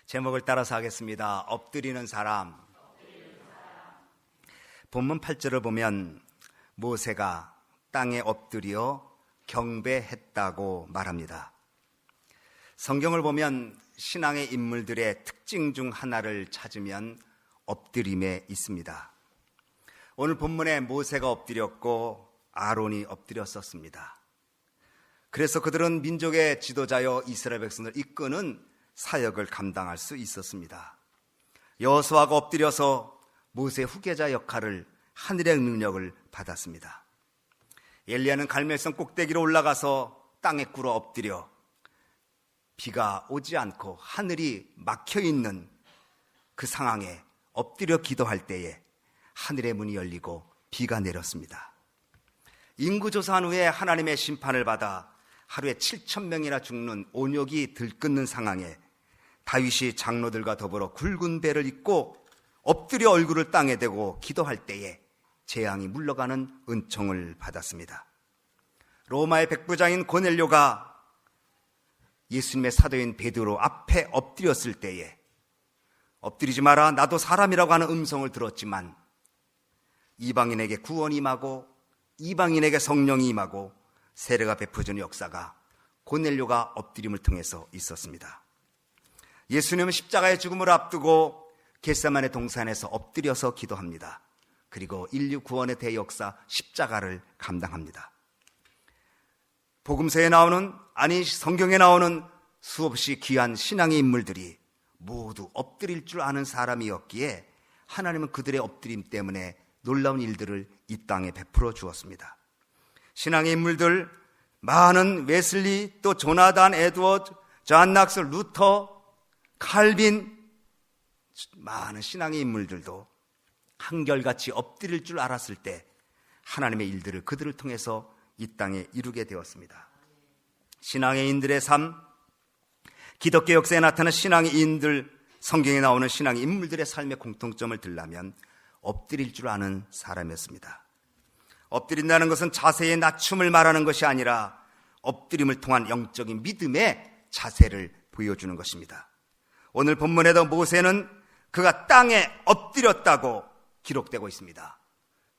제목을 따라서 하겠습니다. 엎드리는 사람. 본문 8절을 보면 모세가 땅에 엎드려 경배했다고 말합니다. 성경을 보면 신앙의 인물들의 특징 중 하나를 찾으면 엎드림에 있습니다. 오늘 본문에 모세가 엎드렸고 아론이 엎드렸었습니다. 그래서 그들은 민족의 지도자여 이스라엘 백성을 이끄는 사역을 감당할 수 있었습니다. 여호수아가 엎드려서 모세 후계자 역할을, 하늘의 능력을 받았습니다. 엘리야는 갈멜산 꼭대기로 올라가서 땅에 꿇어 엎드려 비가 오지 않고 하늘이 막혀있는 그 상황에 엎드려 기도할 때에 하늘의 문이 열리고 비가 내렸습니다. 인구조사한 후에 하나님의 심판을 받아 하루에 7,000명이나 죽는 온역이 들끓는 상황에 다윗이 장로들과 더불어 굵은 배를 입고 엎드려 얼굴을 땅에 대고 기도할 때에 재앙이 물러가는 은총을 받았습니다. 로마의 백부장인 고넬료가 예수님의 사도인 베드로 앞에 엎드렸을 때에 엎드리지 마라, 나도 사람이라고 하는 음성을 들었지만 이방인에게 구원이 임하고 이방인에게 성령이 임하고 세례가 베푸어지는 역사가 고넬료가 엎드림을 통해서 있었습니다. 예수님은 십자가의 죽음을 앞두고 겟세마네 동산에서 엎드려서 기도합니다. 그리고 인류 구원의 대역사 십자가를 감당합니다. 복음서에 나오는, 아니 성경에 나오는 수없이 귀한 신앙의 인물들이 모두 엎드릴 줄 아는 사람이었기에 하나님은 그들의 엎드림 때문에 놀라운 일들을 이 땅에 베풀어 주었습니다. 신앙의 인물들 많은, 웨슬리, 또 조나단 에드워드, 존 낙스, 루터, 칼빈, 많은 신앙의 인물들도 한결같이 엎드릴 줄 알았을 때 하나님의 일들을 그들을 통해서 이 땅에 이루게 되었습니다. 신앙의 인들의 삶, 기독교 역사에 나타난 신앙의 인들, 성경에 나오는 신앙의 인물들의 삶의 공통점을 들라면 엎드릴 줄 아는 사람이었습니다. 엎드린다는 것은 자세의 낮춤을 말하는 것이 아니라 엎드림을 통한 영적인 믿음의 자세를 보여주는 것입니다. 오늘 본문에도 모세는 그가 땅에 엎드렸다고 기록되고 있습니다.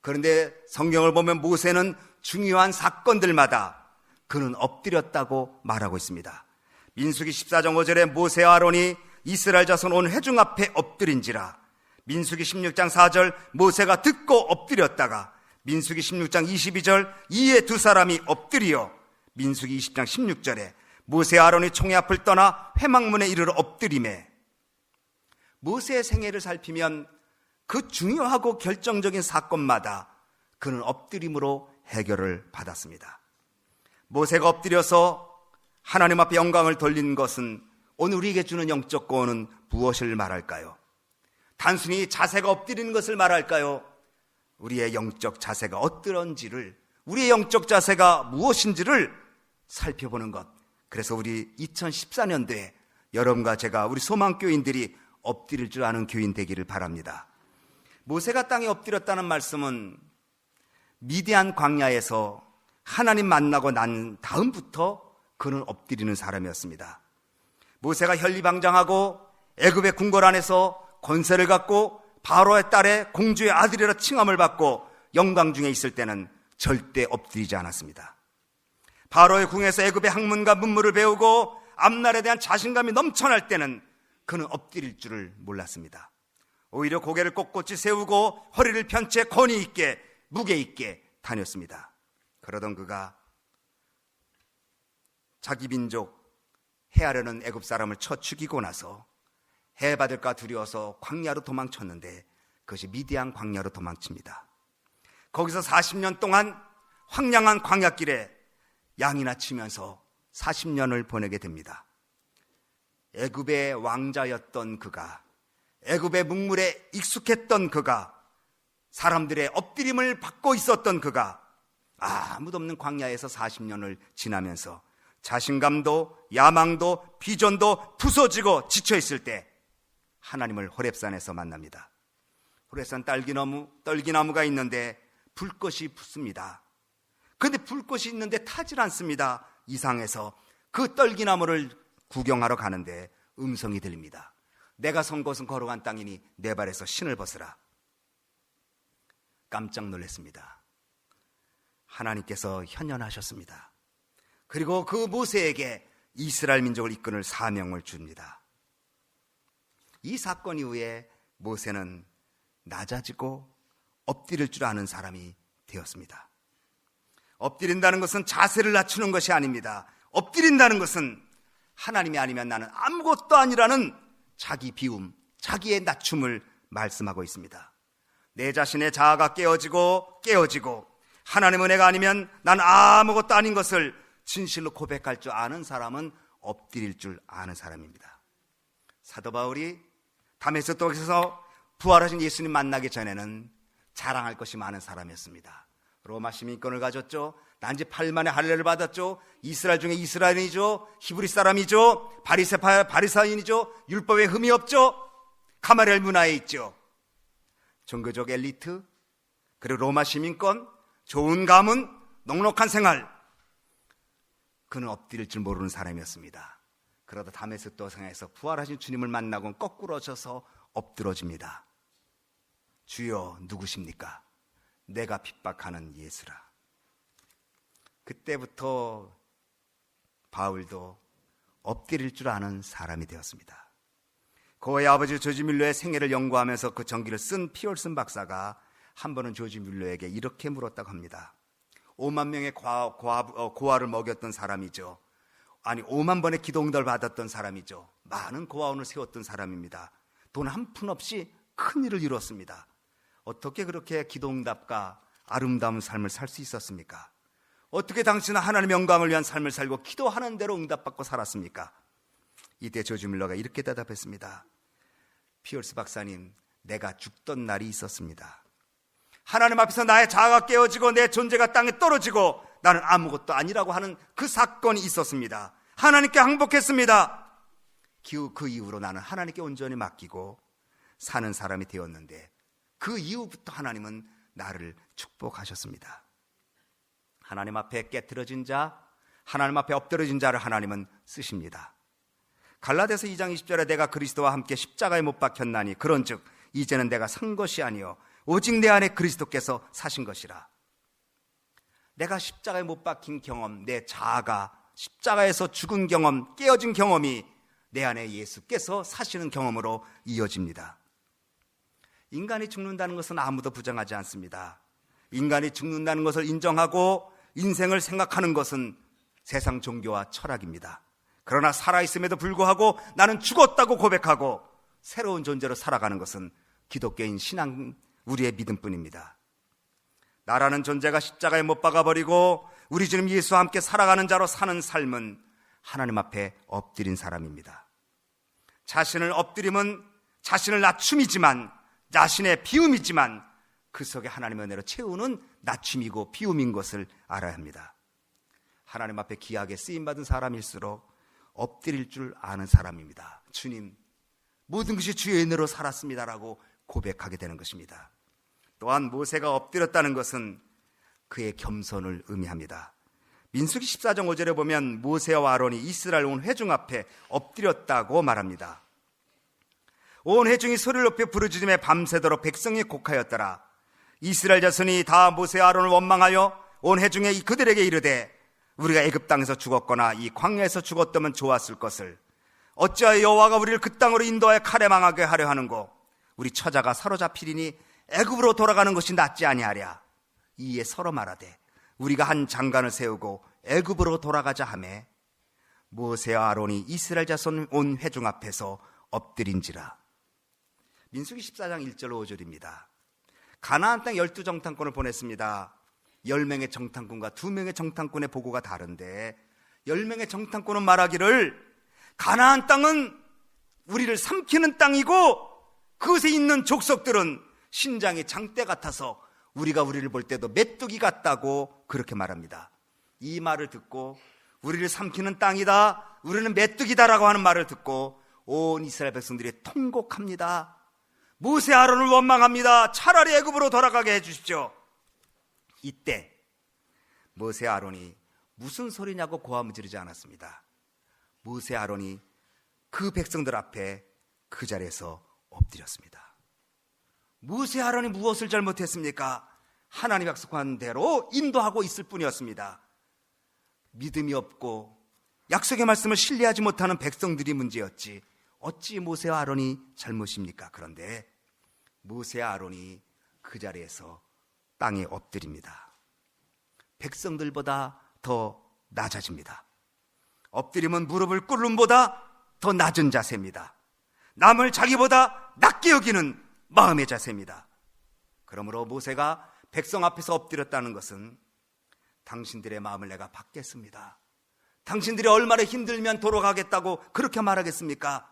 그런데 성경을 보면 모세는 중요한 사건들마다 그는 엎드렸다고 말하고 있습니다. 민수기 14장 5절에 모세와 아론이 이스라엘 자손 온 회중 앞에 엎드린지라. 민수기 16장 4절 모세가 듣고 엎드렸다가 민수기 16장 22절 이에 두 사람이 엎드리어 민수기 20장 16절에 모세와 아론이 총회 앞을 떠나 회막문에 이르러 엎드리매. 모세의 생애를 살피면 그 중요하고 결정적인 사건마다 그는 엎드림으로 해결을 받았습니다. 모세가 엎드려서 하나님 앞에 영광을 돌린 것은 오늘 우리에게 주는 영적 구원은 무엇을 말할까요? 단순히 자세가 엎드리는 것을 말할까요? 우리의 영적 자세가 어떠한지를, 우리의 영적 자세가 무엇인지를 살펴보는 것. 그래서 우리 2014년도에 여러분과 제가, 우리 소망교인들이 엎드릴 줄 아는 교인 되기를 바랍니다. 모세가 땅에 엎드렸다는 말씀은 미디안 광야에서 하나님 만나고 난 다음부터 그는 엎드리는 사람이었습니다. 모세가 혈리방장하고 애굽의 궁궐 안에서 권세를 갖고 바로의 딸의 공주의 아들이라 칭함을 받고 영광 중에 있을 때는 절대 엎드리지 않았습니다. 바로의 궁에서 애굽의 학문과 문물을 배우고 앞날에 대한 자신감이 넘쳐날 때는 그는 엎드릴 줄을 몰랐습니다. 오히려 고개를 꼿꼿이 세우고 허리를 편 채 권위 있게, 무게 있게 다녔습니다. 그러던 그가 자기 민족 해하려는 애굽 사람을 쳐 죽이고 나서 해받을까 두려워서 광야로 도망쳤는데 그것이 미디안 광야로 도망칩니다. 거기서 40년 동안 황량한 광야길에 양이나 치면서 40년을 보내게 됩니다. 애굽의 왕자였던 그가, 애굽의 문물에 익숙했던 그가, 사람들의 엎드림을 받고 있었던 그가 아무도 없는 광야에서 40년을 지나면서 자신감도 야망도 비전도 부서지고 지쳐있을 때 하나님을 호렙산에서 만납니다. 호렙산 떨기나무가 있는데 불꽃이 붙습니다. 그런데 불꽃이 있는데 타질 않습니다. 이상해서 그 떨기나무를 구경하러 가는데 음성이 들립니다. 내가 선 곳은 거룩한 땅이니 내 발에서 신을 벗으라. 깜짝 놀랐습니다. 하나님께서 현현하셨습니다. 그리고 그 모세에게 이스라엘 민족을 이끌 사명을 줍니다. 이 사건 이후에 모세는 낮아지고 엎드릴 줄 아는 사람이 되었습니다. 엎드린다는 것은 자세를 낮추는 것이 아닙니다. 엎드린다는 것은 하나님이 아니면 나는 아무것도 아니라는 자기 비움, 자기의 낮춤을 말씀하고 있습니다. 내 자신의 자아가 깨어지고 하나님 은혜가 아니면 난 아무것도 아닌 것을 진실로 고백할 줄 아는 사람은 엎드릴 줄 아는 사람입니다. 사도 바울이 다메섹도에서 부활하신 예수님 만나기 전에는 자랑할 것이 많은 사람이었습니다. 로마 시민권을 가졌죠. 난지 8만의 할례를 받았죠. 이스라엘 중에 이스라엘인이죠. 히브리 사람이죠. 바리사인이죠. 율법에 흠이 없죠. 가마리엘 문화에 있죠. 종교적 엘리트, 그리고 로마 시민권, 좋은 가문, 넉넉한 생활. 그는 엎드릴 줄 모르는 사람이었습니다. 그러다 다메섹도 성에서 부활하신 주님을 만나고 거꾸로 져서 엎드러집니다. 주여 누구십니까? 내가 핍박하는 예수라. 그때부터 바울도 엎드릴 줄 아는 사람이 되었습니다. 그의 아버지 조지 뮬러의 생애를 연구하면서 그 전기를 쓴 피올슨 박사가 한 번은 조지 뮬러에게 이렇게 물었다고 합니다. 5만 명의 고아를 먹였던 사람이죠. 아니 5만 번의 기도응답을 받았던 사람이죠. 많은 고아원을 세웠던 사람입니다. 돈 한 푼 없이 큰 일을 이뤘습니다. 어떻게 그렇게 기도응답과 아름다운 삶을 살 수 있었습니까? 어떻게 당신은 하나님의 영광을 위한 삶을 살고 기도하는 대로 응답받고 살았습니까? 이때 조지 뮬러가 이렇게 대답했습니다. 피올스 박사님, 내가 죽던 날이 있었습니다. 하나님 앞에서 나의 자아가 깨어지고 내 존재가 땅에 떨어지고 나는 아무것도 아니라고 하는 그 사건이 있었습니다. 하나님께 항복했습니다. 그 이후로 나는 하나님께 온전히 맡기고 사는 사람이 되었는데 그 이후부터 하나님은 나를 축복하셨습니다. 하나님 앞에 깨트려진 자, 하나님 앞에 엎드려진 자를 하나님은 쓰십니다. 갈라디아서 2장 20절에 내가 그리스도와 함께 십자가에 못 박혔나니 그런즉 이제는 내가 산 것이 아니요 오직 내 안에 그리스도께서 사신 것이라. 내가 십자가에 못 박힌 경험, 내 자아가 십자가에서 죽은 경험, 깨어진 경험이 내 안에 예수께서 사시는 경험으로 이어집니다. 인간이 죽는다는 것은 아무도 부정하지 않습니다. 인간이 죽는다는 것을 인정하고 인생을 생각하는 것은 세상 종교와 철학입니다. 그러나 살아있음에도 불구하고 나는 죽었다고 고백하고 새로운 존재로 살아가는 것은 기독교인 신앙, 우리의 믿음뿐입니다. 나라는 존재가 십자가에 못 박아버리고 우리 주님 예수와 함께 살아가는 자로 사는 삶은 하나님 앞에 엎드린 사람입니다. 자신을 엎드림은 자신을 낮춤이지만, 자신의 비움이지만 그 속에 하나님의 은혜로 채우는 낮춤이고 비움인 것을 알아야 합니다. 하나님 앞에 귀하게 쓰임받은 사람일수록 엎드릴 줄 아는 사람입니다. 주님, 모든 것이 주의 은혜로 살았습니다라고 고백하게 되는 것입니다. 또한 모세가 엎드렸다는 것은 그의 겸손을 의미합니다. 민수기 14장 5절에 보면 모세와 아론이 이스라엘 온 회중 앞에 엎드렸다고 말합니다. 온 회중이 소리를 높여 부르짖으며 밤새도록 백성이 곡하였더라. 이스라엘 자손이 다 모세와 아론을 원망하여 온 회중에 그들에게 이르되 우리가 애굽 땅에서 죽었거나 이 광야에서 죽었다면 좋았을 것을 어찌하여 여호와가 우리를 그 땅으로 인도하여 칼에 망하게 하려 하는고 우리 처자가 사로잡히리니 애굽으로 돌아가는 것이 낫지 아니하랴. 이에 서로 말하되 우리가 한 장관을 세우고 애굽으로 돌아가자 하매 모세와 아론이 이스라엘 자손 온 회중 앞에서 엎드린지라. 민수기 14장 1절 5절입니다. 가나안 땅 12정탐꾼을 보냈습니다. 10명의 정탐꾼과 2명의 정탐꾼의 보고가 다른데 10명의 정탐꾼은 말하기를 가나안 땅은 우리를 삼키는 땅이고 그곳에 있는 족속들은 신장이 장대 같아서 우리가 우리를 볼 때도 메뚜기 같다고 그렇게 말합니다. 이 말을 듣고 우리를 삼키는 땅이다, 우리는 메뚜기다라고 하는 말을 듣고 온 이스라엘 백성들이 통곡합니다. 모세 아론을 원망합니다. 차라리 애굽으로 돌아가게 해주십시오. 이때 모세 아론이 무슨 소리냐고 고함을 지르지 않았습니다. 모세 아론이 그 백성들 앞에 그 자리에서 엎드렸습니다. 모세 아론이 무엇을 잘못했습니까? 하나님 약속한 대로 인도하고 있을 뿐이었습니다. 믿음이 없고 약속의 말씀을 신뢰하지 못하는 백성들이 문제였지 어찌 모세와 아론이 잘못입니까? 그런데 모세와 아론이 그 자리에서 땅에 엎드립니다. 백성들보다 더 낮아집니다. 엎드림은 무릎을 꿇음보다 더 낮은 자세입니다. 남을 자기보다 낮게 여기는 마음의 자세입니다. 그러므로 모세가 백성 앞에서 엎드렸다는 것은 당신들의 마음을 내가 받겠습니다. 당신들이 얼마나 힘들면 돌아가겠다고 그렇게 말하겠습니까?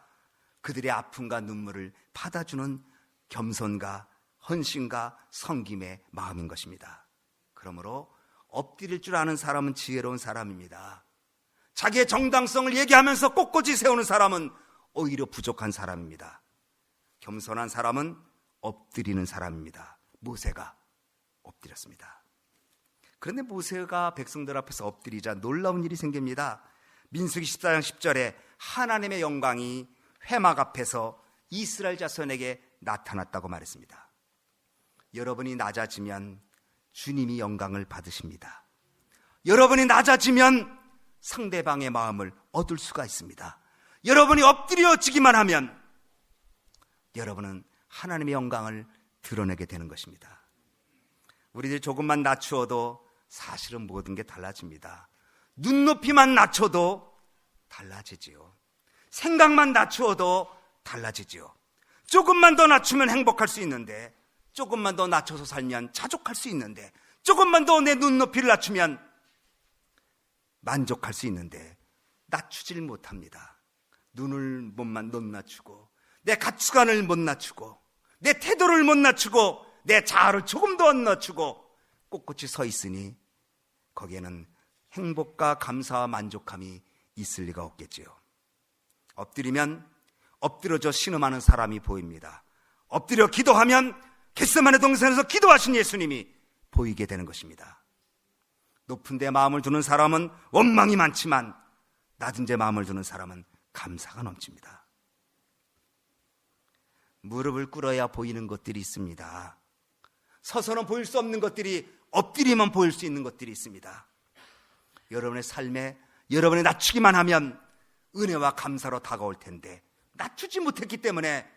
그들의 아픔과 눈물을 받아주는 겸손과 헌신과 섬김의 마음인 것입니다. 그러므로 엎드릴 줄 아는 사람은 지혜로운 사람입니다. 자기의 정당성을 얘기하면서 꼿꼿이 세우는 사람은 오히려 부족한 사람입니다. 겸손한 사람은 엎드리는 사람입니다. 모세가 엎드렸습니다. 그런데 모세가 백성들 앞에서 엎드리자 놀라운 일이 생깁니다. 민수기 14장 10절에 하나님의 영광이 회막 앞에서 이스라엘 자손에게 나타났다고 말했습니다. 여러분이 낮아지면 주님이 영광을 받으십니다. 여러분이 낮아지면 상대방의 마음을 얻을 수가 있습니다. 여러분이 엎드려지기만 하면 여러분은 하나님의 영광을 드러내게 되는 것입니다. 우리들이 조금만 낮추어도 사실은 모든 게 달라집니다. 눈높이만 낮춰도 달라지지요. 생각만 낮추어도 달라지지요. 조금만 더 낮추면 행복할 수 있는데, 조금만 더 낮춰서 살면 자족할 수 있는데, 조금만 더 내 눈높이를 낮추면 만족할 수 있는데 낮추질 못합니다. 눈을 못 낮추고, 내 가치관을 못 낮추고, 내 태도를 못 낮추고, 내 자아를 조금 더 안 낮추고 꼿꼿이 서 있으니 거기에는 행복과 감사와 만족함이 있을 리가 없겠지요. 엎드리면 엎드려져 신음하는 사람이 보입니다. 엎드려 기도하면 겟세마네 동산에서 기도하신 예수님이 보이게 되는 것입니다. 높은 데 마음을 두는 사람은 원망이 많지만 낮은 데 마음을 두는 사람은 감사가 넘칩니다. 무릎을 꿇어야 보이는 것들이 있습니다. 서서는 보일 수 없는 것들이 엎드리면 보일 수 있는 것들이 있습니다. 여러분의 삶에 여러분이 낮추기만 하면 은혜와 감사로 다가올 텐데 낮추지 못했기 때문에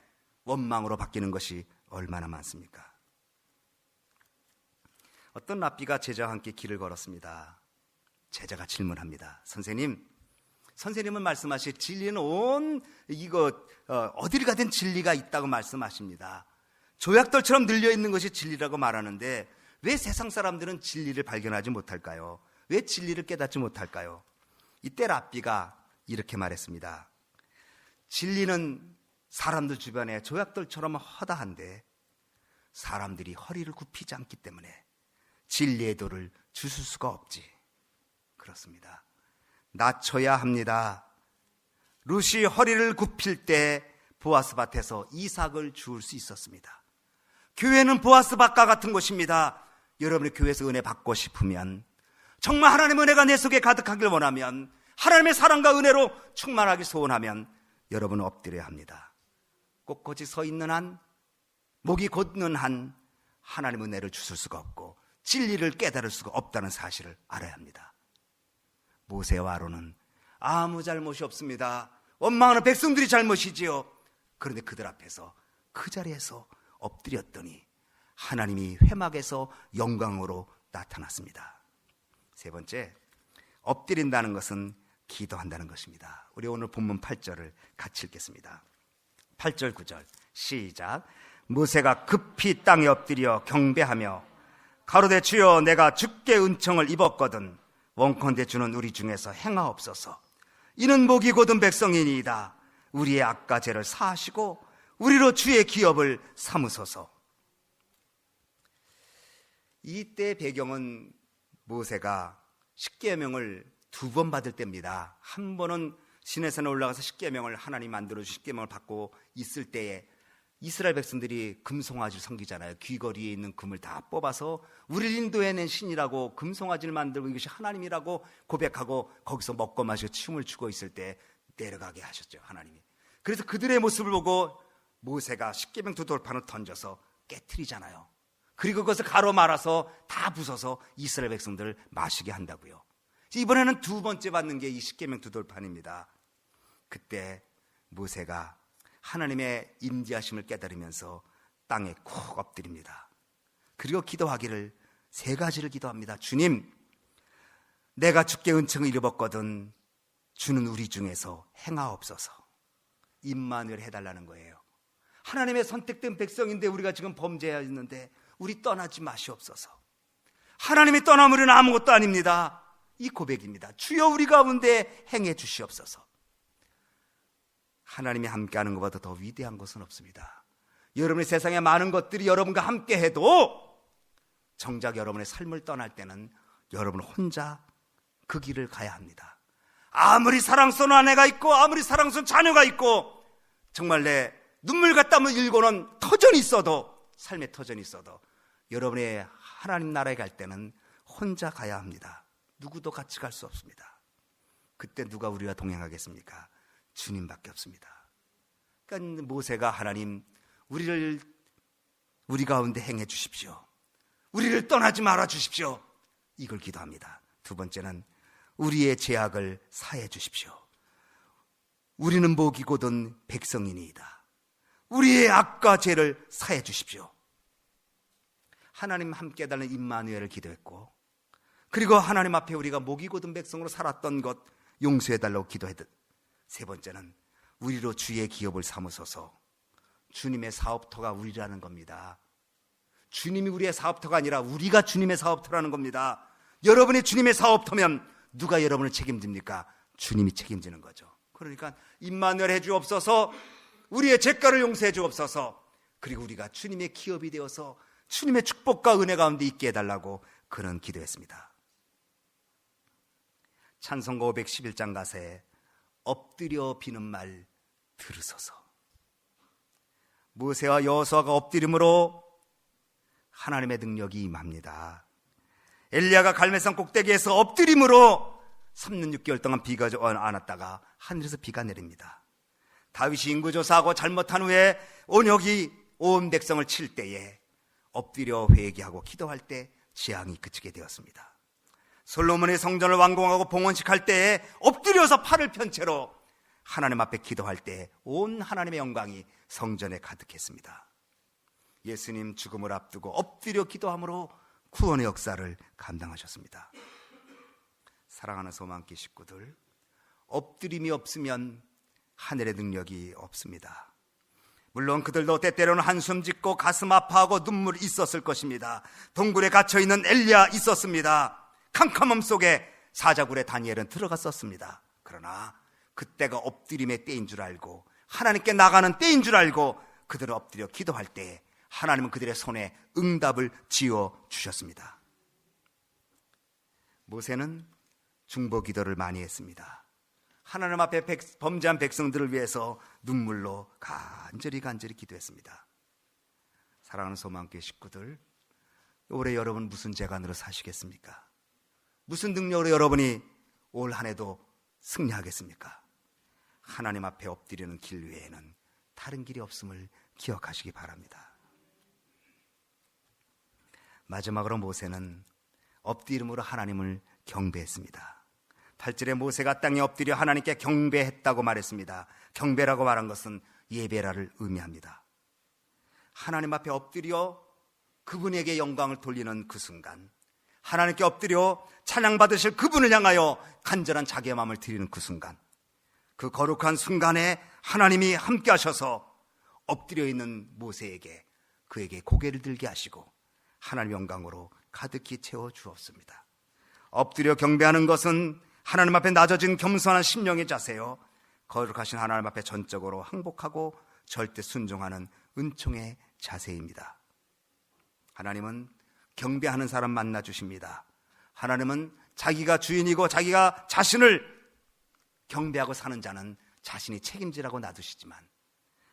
원망으로 바뀌는 것이 얼마나 많습니까? 어떤 랍비가 제자와 함께 길을 걸었습니다. 제자가 질문합니다. 선생님은 말씀하실 진리는 어디를 가든 진리가 있다고 말씀하십니다. 조약돌처럼 늘려있는 것이 진리라고 말하는데 왜 세상 사람들은 진리를 발견하지 못할까요? 왜 진리를 깨닫지 못할까요? 이때 랍비가 이렇게 말했습니다. 진리는 사람들 주변에 조약돌처럼 허다한데 사람들이 허리를 굽히지 않기 때문에 진리의 도를 주술 수가 없지. 그렇습니다. 낮춰야 합니다. 룻이 허리를 굽힐 때 보아스 밭에서 이삭을 주울 수 있었습니다. 교회는 보아스 밭과 같은 곳입니다. 여러분이 교회에서 은혜 받고 싶으면, 정말 하나님의 은혜가 내 속에 가득하길 원하면, 하나님의 사랑과 은혜로 충만하기 소원하면 여러분은 엎드려야 합니다. 꼿꼿이 서 있는 한, 목이 곧는 한 하나님의 은혜를 주실 수가 없고 진리를 깨달을 수가 없다는 사실을 알아야 합니다. 모세와 아론은 아무 잘못이 없습니다. 원망하는 백성들이 잘못이지요. 그런데 그들 앞에서 그 자리에서 엎드렸더니 하나님이 회막에서 영광으로 나타났습니다. 세 번째, 엎드린다는 것은 기도한다는 것입니다. 우리 오늘 본문 8절을 같이 읽겠습니다. 8절 9절 시작. 모세가 급히 땅에 엎드려 경배하며 가로되 주여 내가 주께 은총을 입었거든 원컨대 주는 우리 중에서 행하옵소서. 이는 목이 곧은 백성이니이다. 우리의 악과 죄를 사하시고 우리로 주의 기업을 삼으소서. 이때 배경은 모세가 십계명을 2번 받을 때입니다. 한 번은 시내산에 올라가서 십계명을 하나님 만들어주신 십계명을 받고 있을 때에 이스라엘 백성들이 금송아지를 섬기잖아요. 귀걸이에 있는 금을 다 뽑아서 우리를 인도해낸 신이라고 금송아지를 만들고 이것이 하나님이라고 고백하고 거기서 먹고 마시고 춤을 추고 있을 때 내려가게 하셨죠. 하나님이. 그래서 그들의 모습을 보고 모세가 십계명 두 돌판을 던져서 깨트리잖아요. 그리고 그것을 가로 말아서 다 부숴서 이스라엘 백성들을 마시게 한다고요. 이번에는 두 번째 받는 게 이 십계명 두 돌판입니다. 그때 모세가 하나님의 임재하심을 깨달으면서 땅에 콕 엎드립니다. 그리고 기도하기를 세 가지를 기도합니다. 주님, 내가 주께 은총을 입었거든 주는 우리 중에서 행하옵소서. 임만을 해달라는 거예요. 하나님의 선택된 백성인데 우리가 지금 범죄하였는데 우리 떠나지 마시옵소서. 하나님이 떠나면 우리는 아무것도 아닙니다. 이 고백입니다. 주여 우리 가운데 행해 주시옵소서. 하나님이 함께하는 것보다 더 위대한 것은 없습니다. 여러분의 세상에 많은 것들이 여러분과 함께해도 정작 여러분의 삶을 떠날 때는 여러분 혼자 그 길을 가야 합니다. 아무리 사랑스러운 아내가 있고 아무리 사랑스러운 자녀가 있고 정말 내 눈물과 땀을 일고는 터전이 있어도, 삶의 터전이 있어도 여러분의 하나님 나라에 갈 때는 혼자 가야 합니다. 누구도 같이 갈 수 없습니다. 그때 누가 우리와 동행하겠습니까? 주님밖에 없습니다. 그러니까 모세가 하나님, 우리 가운데 행해 주십시오. 우리를 떠나지 말아 주십시오. 이걸 기도합니다. 두 번째는 우리의 죄악을 사해 주십시오. 우리는 목이고든 백성이니이다. 우리의 악과 죄를 사해 주십시오. 하나님 함께 해달라는 임마누엘을 기도했고, 그리고 하나님 앞에 우리가 목이고든 백성으로 살았던 것 용서해달라고 기도했듯, 세 번째는 우리로 주의 기업을 삼으소서. 주님의 사업터가 우리라는 겁니다. 주님이 우리의 사업터가 아니라 우리가 주님의 사업터라는 겁니다. 여러분이 주님의 사업터면 누가 여러분을 책임집니까? 주님이 책임지는 거죠. 그러니까 임마누엘 해 주옵소서, 우리의 죄가를 용서해 주옵소서, 그리고 우리가 주님의 기업이 되어서 주님의 축복과 은혜 가운데 있게 해달라고 그는 기도했습니다. 찬송가 511장 가사에 엎드려 비는 말 들으소서. 모세와 여호수아가 엎드림으로 하나님의 능력이 임합니다. 엘리야가 갈멜산 꼭대기에서 엎드림으로 3년 6개월 동안 비가 안 왔다가 하늘에서 비가 내립니다. 다윗이 인구조사하고 잘못한 후에 온역이 온 백성을 칠 때에 엎드려 회개하고 기도할 때 재앙이 그치게 되었습니다. 솔로몬의 성전을 완공하고 봉헌식할 때에 엎드려서 팔을 편 채로 하나님 앞에 기도할 때 온 하나님의 영광이 성전에 가득했습니다. 예수님 죽음을 앞두고 엎드려 기도함으로 구원의 역사를 감당하셨습니다. 사랑하는 소망기 식구들, 엎드림이 없으면 하늘의 능력이 없습니다. 물론 그들도 때때로는 한숨 짓고 가슴 아파하고 눈물이 있었을 것입니다. 동굴에 갇혀있는 엘리야 있었습니다. 캄캄함 속에 사자굴에 다니엘은 들어갔었습니다. 그러나 그때가 엎드림의 때인 줄 알고, 하나님께 나가는 때인 줄 알고 그들은 엎드려 기도할 때 하나님은 그들의 손에 응답을 지어 주셨습니다. 모세는 중보 기도를 많이 했습니다. 하나님 앞에 범죄한 백성들을 위해서 눈물로 간절히 기도했습니다. 사랑하는 소망교회 식구들, 올해 여러분 무슨 재간으로 사시겠습니까? 무슨 능력으로 여러분이 올 한 해도 승리하겠습니까? 하나님 앞에 엎드리는 길 외에는 다른 길이 없음을 기억하시기 바랍니다. 마지막으로 모세는 엎드림으로 하나님을 경배했습니다. 8절에 모세가 땅에 엎드려 하나님께 경배했다고 말했습니다. 경배라고 말한 것은 예배라를 의미합니다. 하나님 앞에 엎드려 그분에게 영광을 돌리는 그 순간, 하나님께 엎드려 찬양받으실 그분을 향하여 간절한 자기의 마음을 드리는 그 순간, 그 거룩한 순간에 하나님이 함께 하셔서 엎드려 있는 모세에게, 그에게 고개를 들게 하시고 하나님의 영광으로 가득히 채워 주었습니다. 엎드려 경배하는 것은 하나님 앞에 낮아진 겸손한 심령의 자세요, 거룩하신 하나님 앞에 전적으로 항복하고 절대 순종하는 은총의 자세입니다. 하나님은 경배하는 사람 만나 주십니다. 하나님은 자기가 주인이고 자기가 자신을 경배하고 사는 자는 자신이 책임지라고 놔두시지만,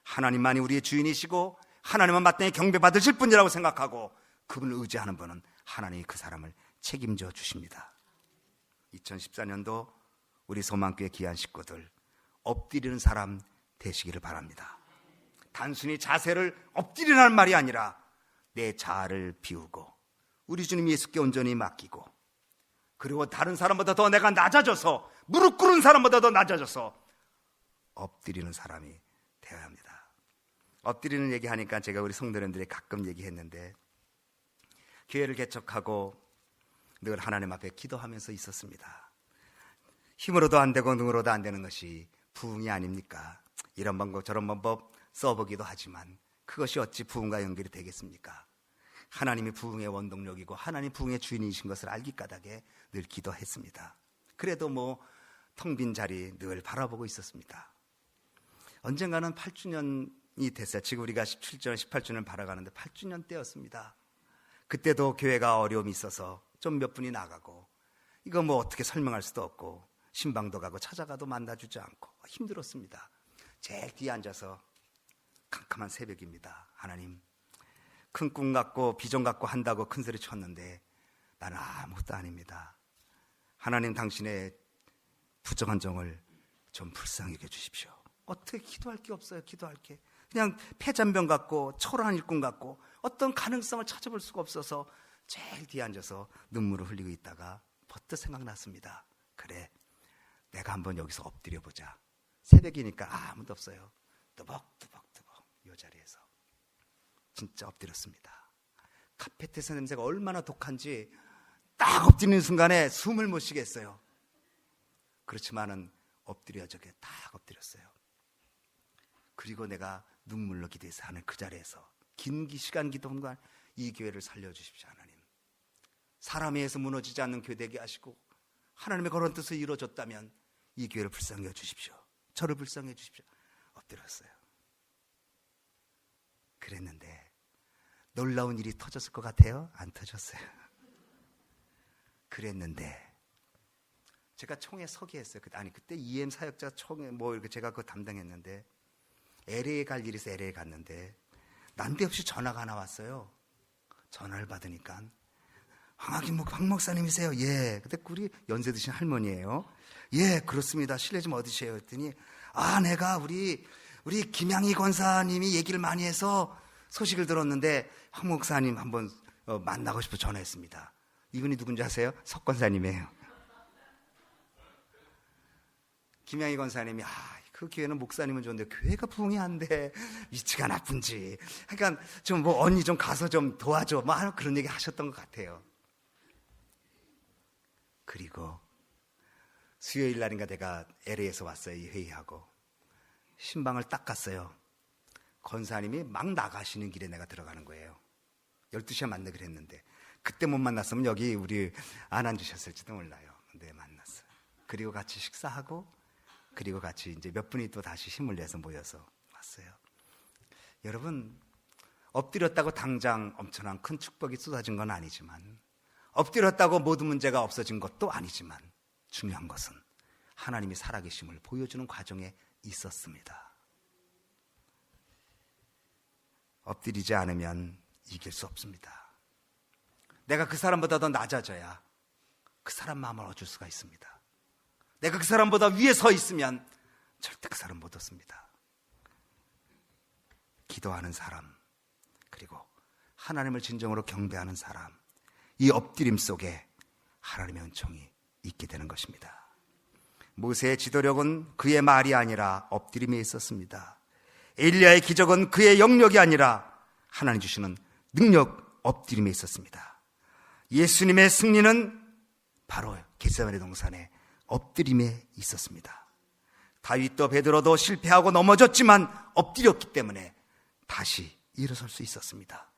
하나님만이 우리의 주인이시고 하나님은 마땅히 경배받으실 분이라고 생각하고 그분을 의지하는 분은 하나님이 그 사람을 책임져 주십니다. 2014년도 우리 소망교회 귀한 식구들, 엎드리는 사람 되시기를 바랍니다. 단순히 자세를 엎드리라는 말이 아니라 내 자아를 비우고 우리 주님 예수께 온전히 맡기고, 그리고 다른 사람보다 더 내가 낮아져서, 무릎 꿇은 사람보다 더 낮아져서 엎드리는 사람이 되어야 합니다. 엎드리는 얘기하니까 제가 우리 성도님들이 가끔 얘기했는데, 교회를 개척하고 늘 하나님 앞에 기도하면서 있었습니다. 힘으로도 안 되고 능으로도 안 되는 것이 부흥이 아닙니까? 이런 방법 저런 방법 써보기도 하지만 그것이 어찌 부흥과 연결이 되겠습니까? 하나님이 부흥의 원동력이고 하나님 부흥의 주인이신 것을 알기 까닭에 늘 기도했습니다. 그래도 텅 빈 자리 늘 바라보고 있었습니다. 언젠가는 8주년이 됐어요. 지금 우리가 17주년, 18주년 바라가는데 8주년 때였습니다. 그때도 교회가 어려움이 있어서 좀 몇 분이 나가고, 이거 어떻게 설명할 수도 없고, 신방도 가고 찾아가도 만나주지 않고 힘들었습니다. 제일 뒤에 앉아서 캄캄한 새벽입니다. 하나님, 큰 꿈 갖고 비전 갖고 한다고 큰 소리 쳤는데 나는 아무것도 아닙니다. 하나님, 당신의 부정한 정을 좀 불쌍히 여겨주십시오. 어떻게 기도할 게 없어요. 기도할 게 그냥 폐잔병 같고 초라한 일꾼 같고 어떤 가능성을 찾아볼 수가 없어서 제일 뒤에 앉아서 눈물을 흘리고 있다가 버뜩 생각났습니다. 그래, 내가 한번 여기서 엎드려 보자. 새벽이니까 아무도 없어요. 뚜벅뚜벅뚜벅 이 자리에서 진짜 엎드렸습니다. 카페트에서 냄새가 얼마나 독한지 딱 엎드리는 순간에 숨을 못 쉬겠어요. 그렇지만은 엎드려 저게 딱 엎드렸어요. 그리고 내가 눈물로 기도해서 하는 그 자리에서 긴 시간 기도한 건, 이 교회를 살려주십시오. 하나님, 사람에 의해서 무너지지 않는 교회 되게 하시고 하나님의 그런 뜻을 이루어졌다면 이 교회를 불쌍히 여주십시오. 저를 불쌍히 해주십시오. 엎드렸어요. 그랬는데 놀라운 일이 터졌을 것 같아요? 안 터졌어요. 그랬는데 제가 총회 서기했어요. 그때 EM 사역자 총회 이렇게 제가 그거 담당했는데, LA에 갈 일이 있어서 LA에 갔는데 난데없이 전화가 하나 왔어요. 전화를 받으니까 황 목사님이세요? 예. 그때 우리 연세 드신 할머니예요. 예, 그렇습니다. 실례 좀 얻으세요. 했더니 내가 우리 김양희 권사님이 얘기를 많이 해서 소식을 들었는데 황 목사님 한번 만나고 싶어 전화했습니다. 이분이 누군지 아세요? 석 권사님이에요. 김양희 권사님이 그 교회는 목사님은 좋은데 교회가 부흥이 안 돼. 위치가 나쁜지. 그러니까 좀 언니 좀 가서 좀 도와줘. 그런 얘기 하셨던 것 같아요. 그리고 수요일 날인가 내가 LA에서 왔어요. 이 회의하고 신방을 딱 갔어요. 권사님이 막 나가시는 길에 내가 들어가는 거예요. 12시에 만나기로 했는데 그때 못 만났으면 여기 우리 안 앉으셨을지도 몰라요. 근데 만났어요. 그리고 같이 식사하고, 그리고 같이 이제 몇 분이 또 다시 힘을 내서 모여서 왔어요. 여러분, 엎드렸다고 당장 엄청난 큰 축복이 쏟아진 건 아니지만, 엎드렸다고 모든 문제가 없어진 것도 아니지만, 중요한 것은 하나님이 살아계심을 보여주는 과정에 있었습니다. 엎드리지 않으면 이길 수 없습니다. 내가 그 사람보다 더 낮아져야 그 사람 마음을 얻을 수가 있습니다. 내가 그 사람보다 위에 서 있으면 절대 그 사람 못 얻습니다. 기도하는 사람, 그리고 하나님을 진정으로 경배하는 사람, 이 엎드림 속에 하나님의 은총이 있게 되는 것입니다. 모세의 지도력은 그의 말이 아니라 엎드림에 있었습니다. 엘리야의 기적은 그의 영역이 아니라 하나님 주시는 능력, 엎드림에 있었습니다. 예수님의 승리는 바로 겟세마네 동산에 엎드림에 있었습니다. 다윗도 베드로도 실패하고 넘어졌지만 엎드렸기 때문에 다시 일어설 수 있었습니다.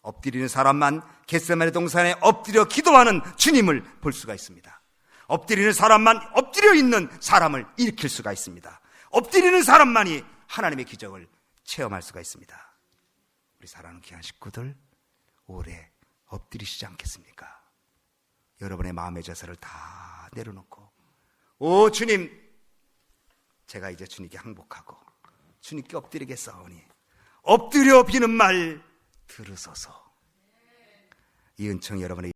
엎드리는 사람만 겟세마네 동산에 엎드려 기도하는 주님을 볼 수가 있습니다. 엎드리는 사람만 엎드려 있는 사람을 일으킬 수가 있습니다. 엎드리는 사람만이 하나님의 기적을 체험할 수가 있습니다. 우리 사랑하는 귀한 식구들, 올해 엎드리시지 않겠습니까? 여러분의 마음의 자세를 다 내려놓고, 오 주님, 제가 이제 주님께 항복하고 주님께 엎드리겠사오니 엎드려 비는 말 들으소서. 이 은총이 여러분의